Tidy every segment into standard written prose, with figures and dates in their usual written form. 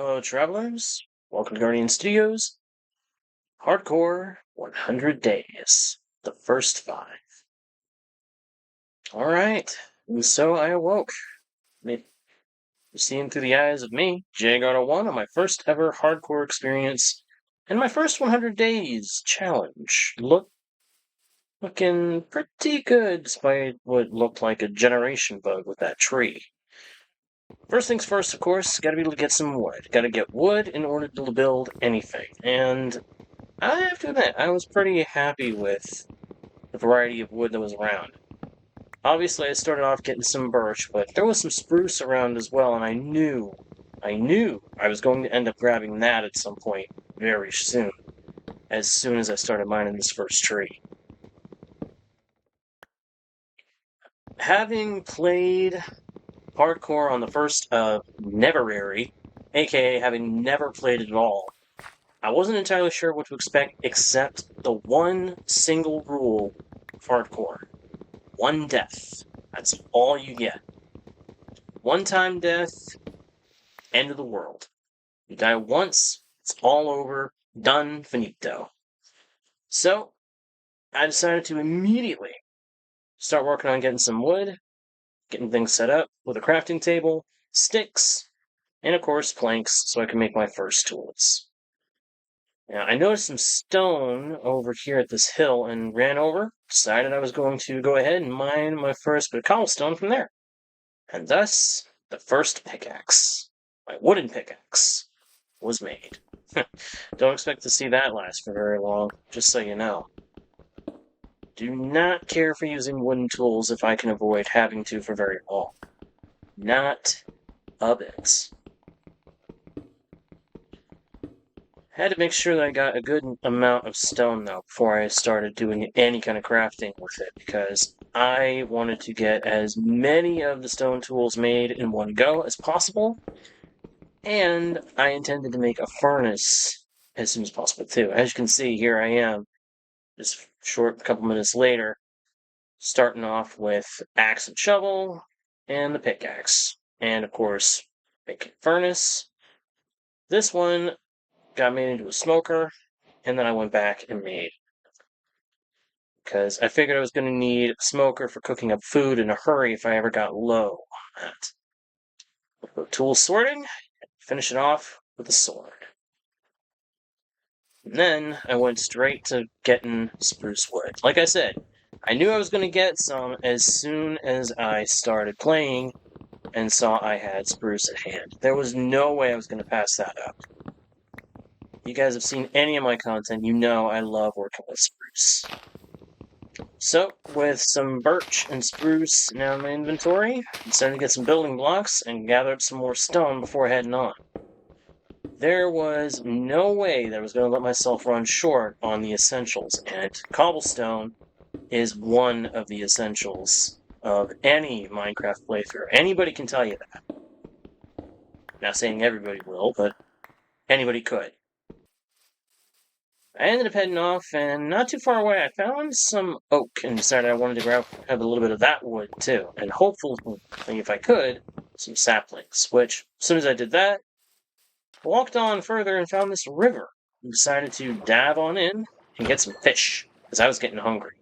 Hello, travelers. Welcome to Guardian Studios. Hardcore 100 Days. The first 5. Alright, and so I awoke. Seeing through the eyes of me, J-God01, on my first ever hardcore experience, and my first 100 Days challenge. Looking pretty good, despite what looked like a generation bug with that tree. First things first, of course, gotta be able to get some wood. Gotta get wood in order to build anything. And I have to admit, I was pretty happy with the variety of wood that was around. Obviously, I started off getting some birch, but there was some spruce around as well, and I knew I was going to end up grabbing that at some point very soon as I started mining this first tree. Having played hardcore on the first Neverary, aka having never played it at all, I wasn't entirely sure what to expect except the one single rule of hardcore. One death. That's all you get. One-time death, end of the world. You die once, it's all over, done, finito. So, I decided to immediately start working on getting some wood, getting things set up with a crafting table, sticks, and of course planks so I can make my first tools. Now, I noticed some stone over here at this hill and ran over, decided I was going to go ahead and mine my first bit of cobblestone from there. And thus, the first pickaxe, my wooden pickaxe, was made. Don't expect to see that last for very long, just so you know. Do not care for using wooden tools if I can avoid having to for very long. Not a bit. Had to make sure that I got a good amount of stone, though, before I started doing any kind of crafting with it, because I wanted to get as many of the stone tools made in one go as possible, and I intended to make a furnace as soon as possible, too. As you can see, here I am, just a couple minutes later, starting off with axe and shovel, and the pickaxe, and of course, making a furnace. This one got made into a smoker, and then I went back and made, because I figured I was going to need a smoker for cooking up food in a hurry if I ever got low on that. Go tool sorting, finish it off with a sword. And then I went straight to getting spruce wood. Like I said, I knew I was going to get some as soon as I started playing and saw I had spruce at hand. There was no way I was going to pass that up. You guys have seen any of my content, you know I love working with spruce. So, with some birch and spruce now in my inventory, I decided to get some building blocks and gather up some more stone before heading on. There was no way that I was going to let myself run short on the essentials, and cobblestone is one of the essentials of any Minecraft playthrough. Anybody can tell you that. Not saying everybody will, but anybody could. I ended up heading off, and not too far away, I found some oak and decided I wanted to have a little bit of that wood too, and hopefully, if I could, some saplings. Which, as soon as I did that, I walked on further and found this river, and decided to dive on in and get some fish, because I was getting hungry.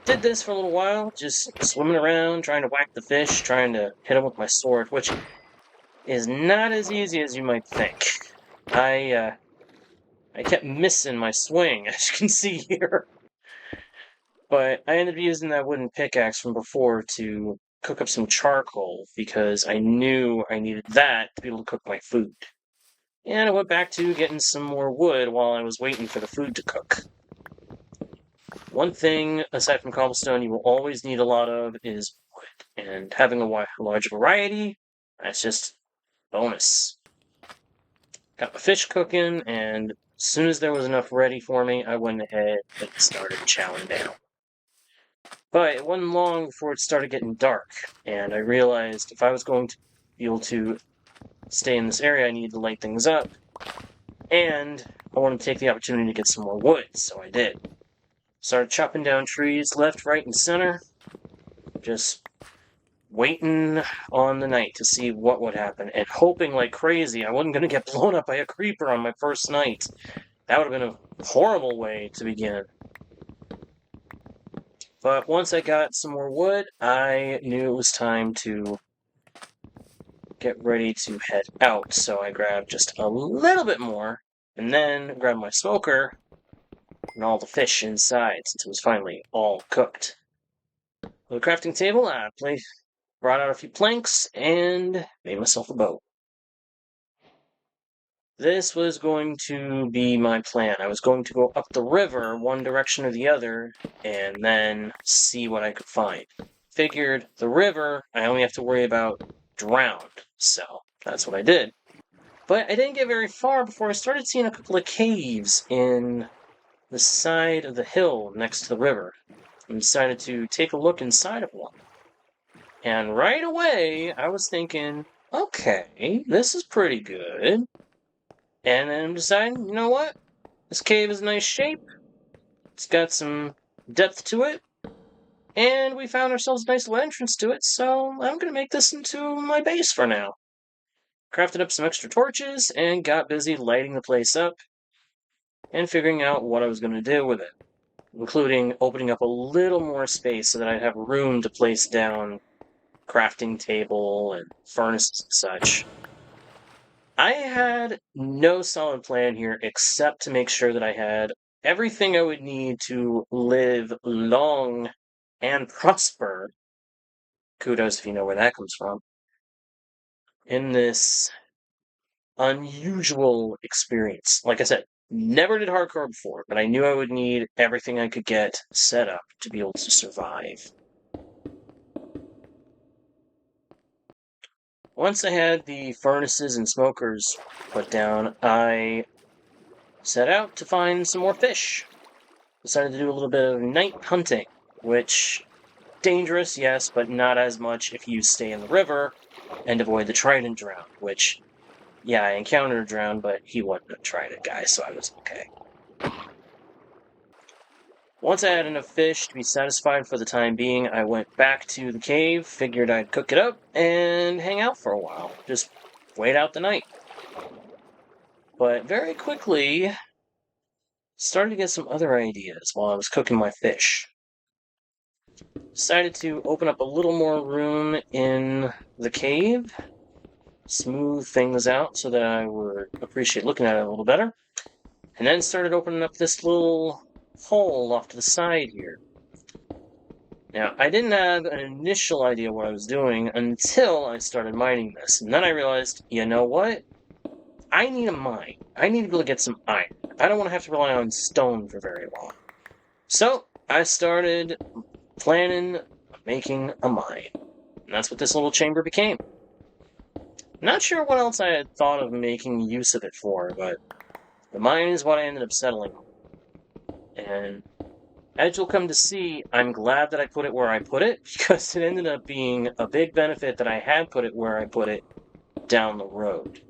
Did this for a little while, just swimming around, trying to whack the fish, trying to hit them with my sword, which is not as easy as you might think. I kept missing my swing, as you can see here. But I ended up using that wooden pickaxe from before to cook up some charcoal, because I knew I needed that to be able to cook my food. And I went back to getting some more wood while I was waiting for the food to cook. One thing, aside from cobblestone, you will always need a lot of is wood. And having a large variety, that's just bonus. Got my fish cooking, and as soon as there was enough ready for me, I went ahead and started chowing down. But it wasn't long before it started getting dark, and I realized if I was going to be able to stay in this area, I needed to light things up, and I wanted to take the opportunity to get some more wood, so I did. Started chopping down trees left, right, and center, just waiting on the night to see what would happen, and hoping like crazy I wasn't going to get blown up by a creeper on my first night. That would have been a horrible way to begin. But once I got some more wood, I knew it was time to get ready to head out, so I grabbed just a little bit more, and then grabbed my smoker and all the fish inside, since it was finally all cooked. For the crafting table, I brought out a few planks and made myself a boat. This was going to be my plan. I was going to go up the river one direction or the other, and then see what I could find. Figured the river, I only have to worry about drowned, so that's what I did. But I didn't get very far before I started seeing a couple of caves in the side of the hill next to the river, and decided to take a look inside of one. And right away, I was thinking, okay, this is pretty good. And then I'm deciding, you know what? This cave is a nice shape. It's got some depth to it. And we found ourselves a nice little entrance to it, so I'm going to make this into my base for now. Crafted up some extra torches and got busy lighting the place up and figuring out what I was going to do with it, including opening up a little more space so that I'd have room to place down crafting table and furnaces and such. I had no solid plan here except to make sure that I had everything I would need to live long and prosper. Kudos if you know where that comes from. In this unusual experience. Like I said, never did hardcore before, but I knew I would need everything I could get set up to be able to survive. Once I had the furnaces and smokers put down, I set out to find some more fish. Decided to do a little bit of night hunting, which dangerous, yes, but not as much if you stay in the river and avoid the trident drown, which, yeah, I encountered a drown, but he wasn't a trident guy, so I was okay. Once I had enough fish to be satisfied for the time being, I went back to the cave, figured I'd cook it up, and hang out for a while. Just wait out the night. But very quickly, started to get some other ideas while I was cooking my fish. Decided to open up a little more room in the cave, smooth things out so that I would appreciate looking at it a little better, and then started opening up this little hole off to the side here. Now, I didn't have an initial idea what I was doing until I started mining this, and then I realized, you know what? I need a mine. I need to be able to get some iron. I don't want to have to rely on stone for very long. So, I started planning making a mine. And that's what this little chamber became. Not sure what else I had thought of making use of it for, but the mine is what I ended up settling on. And as you'll come to see, I'm glad that I put it where I put it, because it ended up being a big benefit that I had put it where I put it down the road.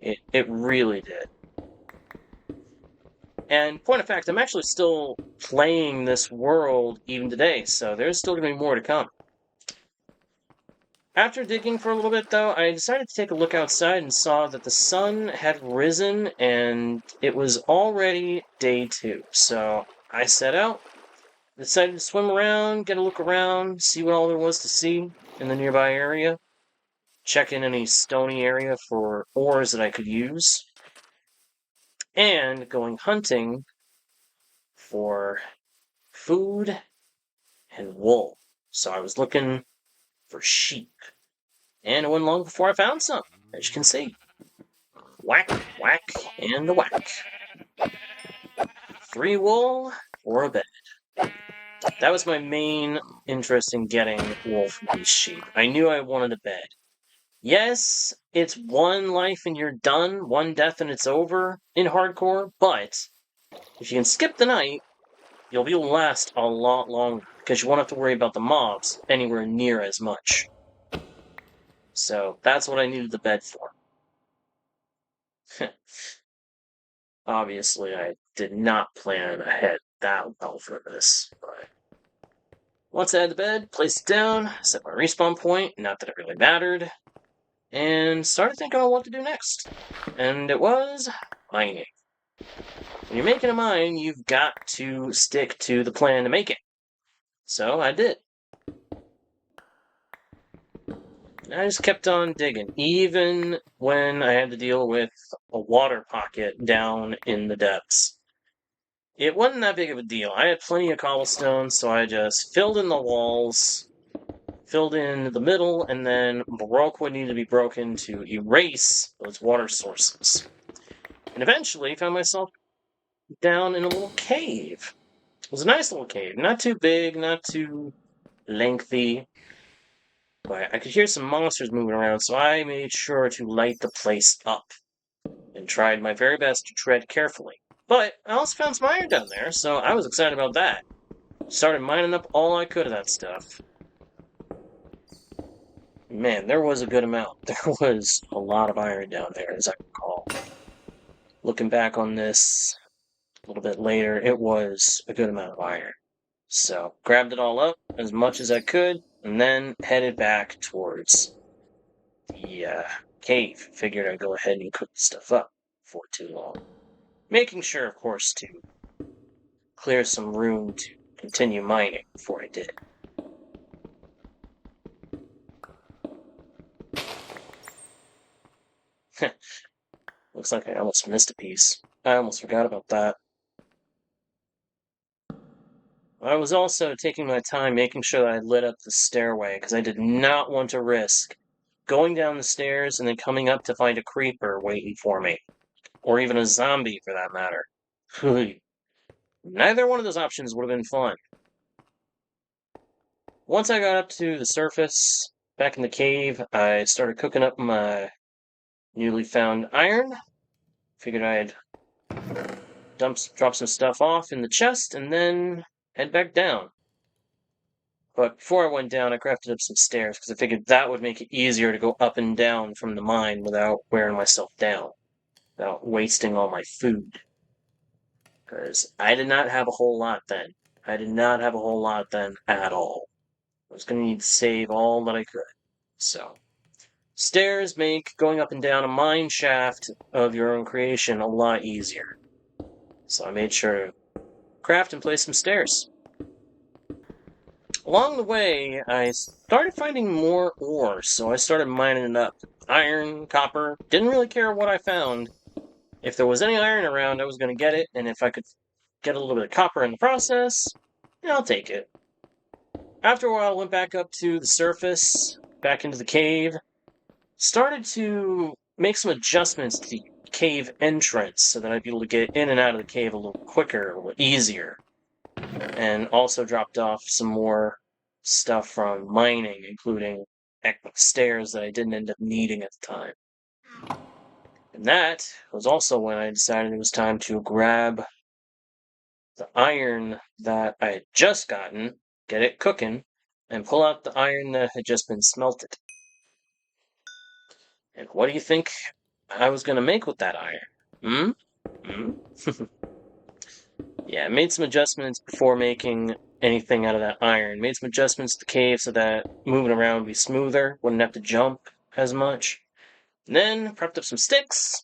It really did. And point of fact, I'm actually still playing this world even today, so there's still going to be more to come. After digging for a little bit, though, I decided to take a look outside and saw that the sun had risen and it was already day 2. So I set out, decided to swim around, get a look around, see what all there was to see in the nearby area, check in any stony area for ores that I could use, and going hunting for food and wool. So I was looking for sheep. And it wasn't long before I found some, as you can see. Whack, whack, and a whack. 3 wool or a bed. That was my main interest in getting wool from these sheep. I knew I wanted a bed. Yes, it's one life and you're done, one death and it's over in hardcore, but if you can skip the night, you'll be able to last a lot longer, because you won't have to worry about the mobs anywhere near as much. So that's what I needed the bed for. Obviously, I did not plan ahead that well for this, but Once I had the bed, placed it down, set my respawn point, not that it really mattered, and started thinking on what to do next. And it was mining. When you're making a mine, you've got to stick to the plan to make it. So I did. I just kept on digging, even when I had to deal with a water pocket down in the depths. It wasn't that big of a deal. I had plenty of cobblestone, so I just filled in the walls, filled in the middle, and then broke what needed to be broken to erase those water sources. And eventually found myself down in a little cave. It was a nice little cave. Not too big, not too lengthy. But I could hear some monsters moving around, so I made sure to light the place up and tried my very best to tread carefully. But I also found some iron down there, so I was excited about that. Started mining up all I could of that stuff. Man, there was a good amount. There was a lot of iron down there, as I recall. Looking back on this a little bit later, it was a good amount of iron. So, grabbed it all up as much as I could, and then headed back towards the cave. Figured I'd go ahead and cook the stuff up before too long. Making sure, of course, to clear some room to continue mining before I did. Looks like I almost missed a piece. I almost forgot about that. I was also taking my time making sure that I lit up the stairway, because I did not want to risk going down the stairs and then coming up to find a creeper waiting for me. Or even a zombie, for that matter. Neither one of those options would have been fun. Once I got up to the surface, back in the cave, I started cooking up my newly found iron. Figured I'd drop some stuff off in the chest and then head back down. But before I went down, I crafted up some stairs because I figured that would make it easier to go up and down from the mine without wearing myself down, without wasting all my food. Because I did not have a whole lot then. I did not have a whole lot then at all. I was going to need to save all that I could. So, stairs make going up and down a mine shaft of your own creation a lot easier. So I made sure to craft and place some stairs. Along the way, I started finding more ore, so I started mining it up. Iron, copper, didn't really care what I found. If there was any iron around, I was going to get it, and if I could get a little bit of copper in the process, yeah, I'll take it. After a while, I went back up to the surface, back into the cave, started to make some adjustments to the cave entrance so that I'd be able to get in and out of the cave a little quicker, a little easier. And also dropped off some more stuff from mining, including stairs that I didn't end up needing at the time. And that was also when I decided it was time to grab the iron that I had just gotten, get it cooking, and pull out the iron that had just been smelted. And what do you think I was going to make with that iron? Yeah, I made some adjustments before making anything out of that iron. Made some adjustments to the cave so that moving around would be smoother, wouldn't have to jump as much. And then prepped up some sticks,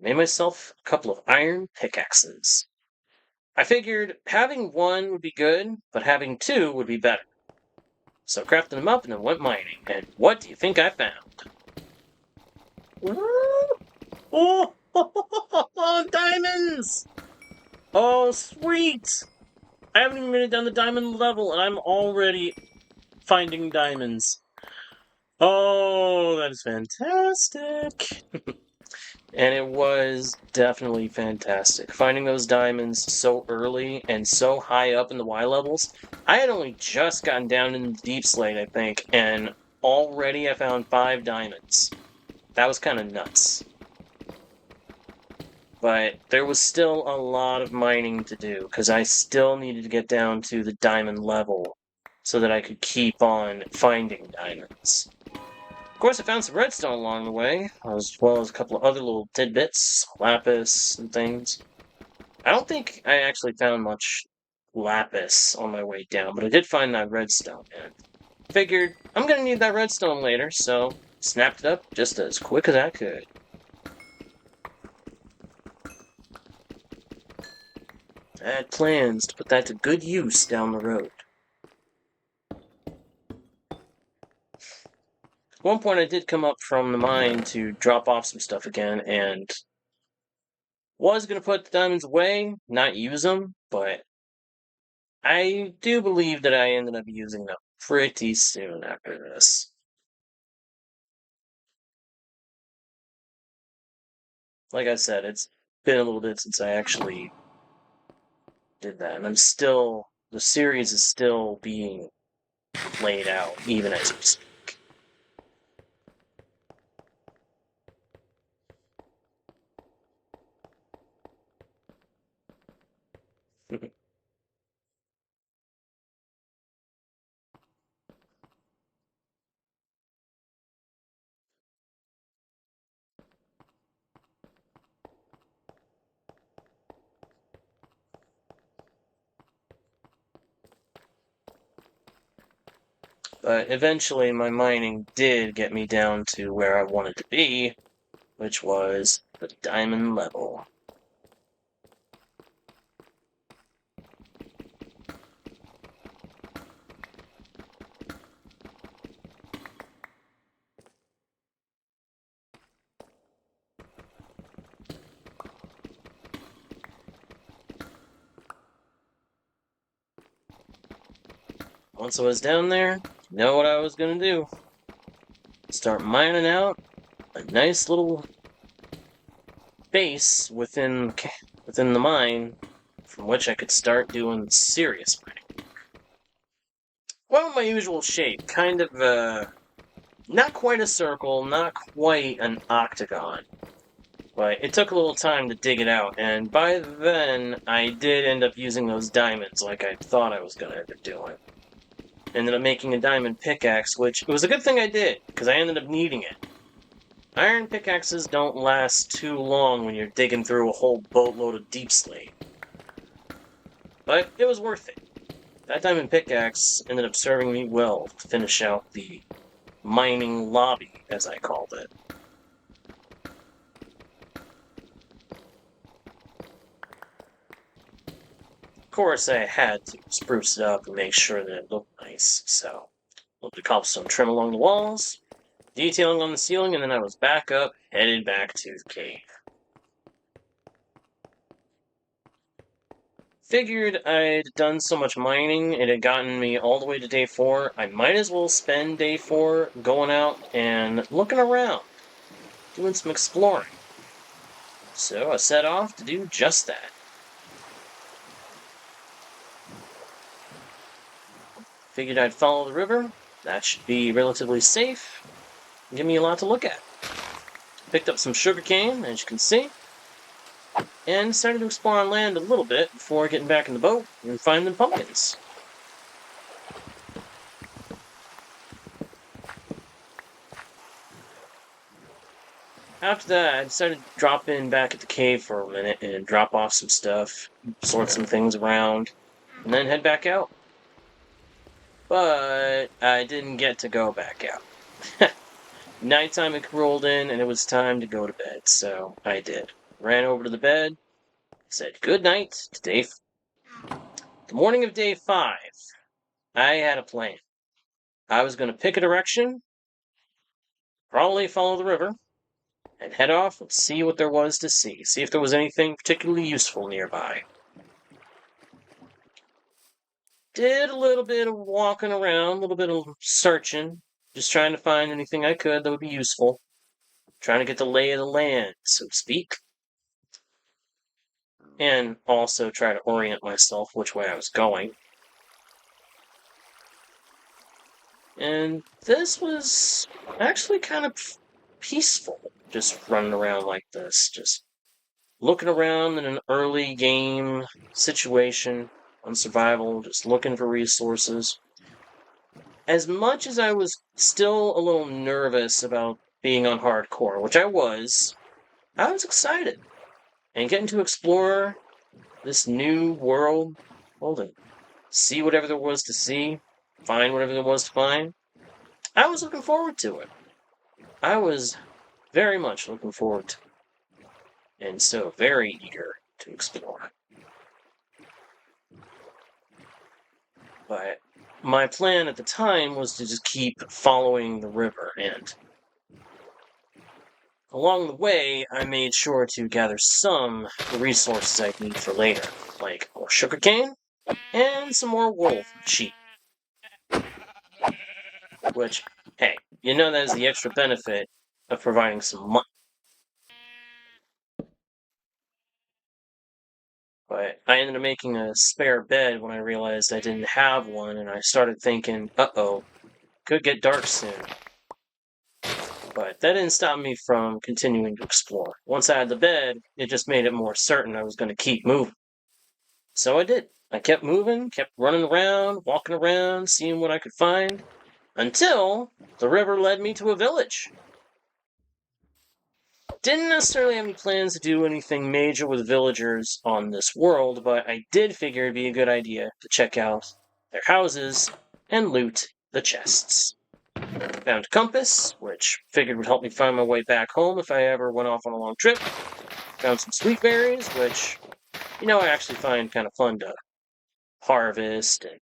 made myself a couple of iron pickaxes. I figured having one would be good, but having two would be better. So I crafted them up and then went mining. And what do you think I found? Oh, diamonds! Oh, sweet! I haven't even made it down the diamond level, and I'm already finding diamonds. Oh, that is fantastic! And it was definitely fantastic. Finding those diamonds so early and so high up in the Y levels. I had only just gotten down in the Deep Slate, I think, and already I found 5 diamonds. That was kind of nuts. But there was still a lot of mining to do, because I still needed to get down to the diamond level so that I could keep on finding diamonds. Of course, I found some redstone along the way, as well as a couple of other little tidbits, lapis, and things. I don't think I actually found much lapis on my way down, but I did find that redstone, and figured I'm gonna need that redstone later, so snapped it up just as quick as I could. I had plans to put that to good use down the road. At one point I did come up from the mine to drop off some stuff again, and was going to put the diamonds away, not use them, but I do believe that I ended up using them pretty soon after this. Like I said, it's been a little bit since I actually did that, and the series is still being played out, even as we speak. But eventually my mining did get me down to where I wanted to be, which was the diamond level. Once I was down there, you know what I was gonna do? Start mining out a nice little base within the mine from which I could start doing serious mining. Well, my usual shape, kind of not quite a circle, not quite an octagon. But it took a little time to dig it out, and by then I did end up using those diamonds like I thought I was gonna end up doing. Ended up making a diamond pickaxe, which it was a good thing I did, because I ended up needing it. Iron pickaxes don't last too long when you're digging through a whole boatload of deep slate. But it was worth it. That diamond pickaxe ended up serving me well to finish out the mining lobby, as I called it. Of course, I had to spruce it up and make sure that it looked nice, so a little bit of cobblestone trim along the walls, detailing on the ceiling, and then I was back up, headed back to the cave. Figured I'd done so much mining, it had gotten me all the way to day 4, I might as well spend day 4 going out and looking around, doing some exploring. So I set off to do just that. Figured I'd follow the river, that should be relatively safe, and give me a lot to look at. Picked up some sugarcane, as you can see, and decided to explore on land a little bit before getting back in the boat and finding pumpkins. After that, I decided to drop in back at the cave for a minute and drop off some stuff, sort some things around, and then head back out. But I didn't get to go back out. Nighttime had rolled in and it was time to go to bed, so I did. Ran over to the bed, said good night to the morning of day 5. I had a plan. I was going to pick a direction, probably follow the river, and head off and see what there was to see. See if there was anything particularly useful nearby. Did a little bit of walking around, a little bit of searching, just trying to find anything I could that would be useful. Trying to get the lay of the land, so to speak. And also try to orient myself which way I was going. And this was actually kind of peaceful, just running around like this, just looking around in an early game situation on survival, just looking for resources. As much as I was still a little nervous about being on hardcore, which I was excited. And getting to explore this new world traveled and see whatever there was to see, find whatever there was to find. I was looking forward to it. I was very much looking forward to it, and so very eager to explore. But my plan at the time was to just keep following the river, and along the way, I made sure to gather some resources I'd need for later, like more sugarcane and some more wool from sheep. Which, hey, you know that is the extra benefit of providing some money. But I ended up making a spare bed when I realized I didn't have one, and I started thinking, uh-oh, could get dark soon. But that didn't stop me from continuing to explore. Once I had the bed, it just made it more certain I was going to keep moving. So I did. I kept moving, kept running around, walking around, seeing what I could find, until the river led me to a village. Didn't necessarily have any plans to do anything major with villagers on this world, but I did figure it'd be a good idea to check out their houses and loot the chests. Found a compass, which figured would help me find my way back home if I ever went off on a long trip. Found some sweet berries, which, I actually find kind of fun to harvest and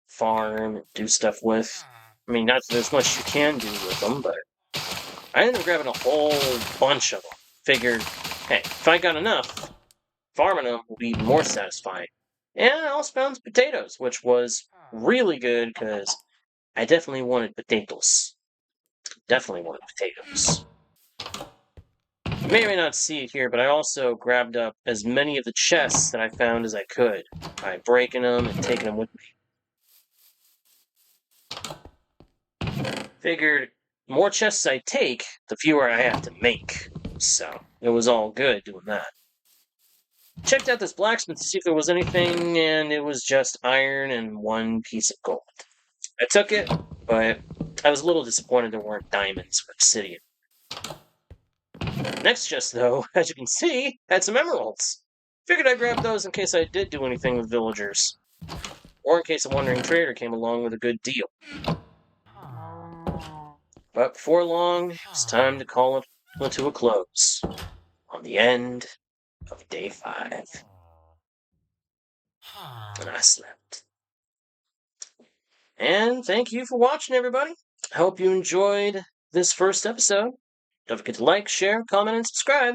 farm and do stuff with. I mean, not that there's much you can do with them, but I ended up grabbing a whole bunch of them. Figured, hey, if I got enough, farming them will be even more satisfying. And I also found some potatoes, which was really good because I definitely wanted potatoes. Definitely wanted potatoes. You may or may not see it here, but I also grabbed up as many of the chests that I found as I could by breaking them and taking them with me. Figured the more chests I take, the fewer I have to make. So it was all good doing that. Checked out this blacksmith to see if there was anything, and it was just iron and one piece of gold. I took it, but I was a little disappointed there weren't diamonds or obsidian. Next chest, though, as you can see, had some emeralds. Figured I'd grab those in case I did do anything with villagers. Or in case a wandering trader came along with a good deal. But before long, it's time to call it to a close. On the end of day 5. And I slept. And thank you for watching, everybody. I hope you enjoyed this first episode. Don't forget to like, share, comment, and subscribe.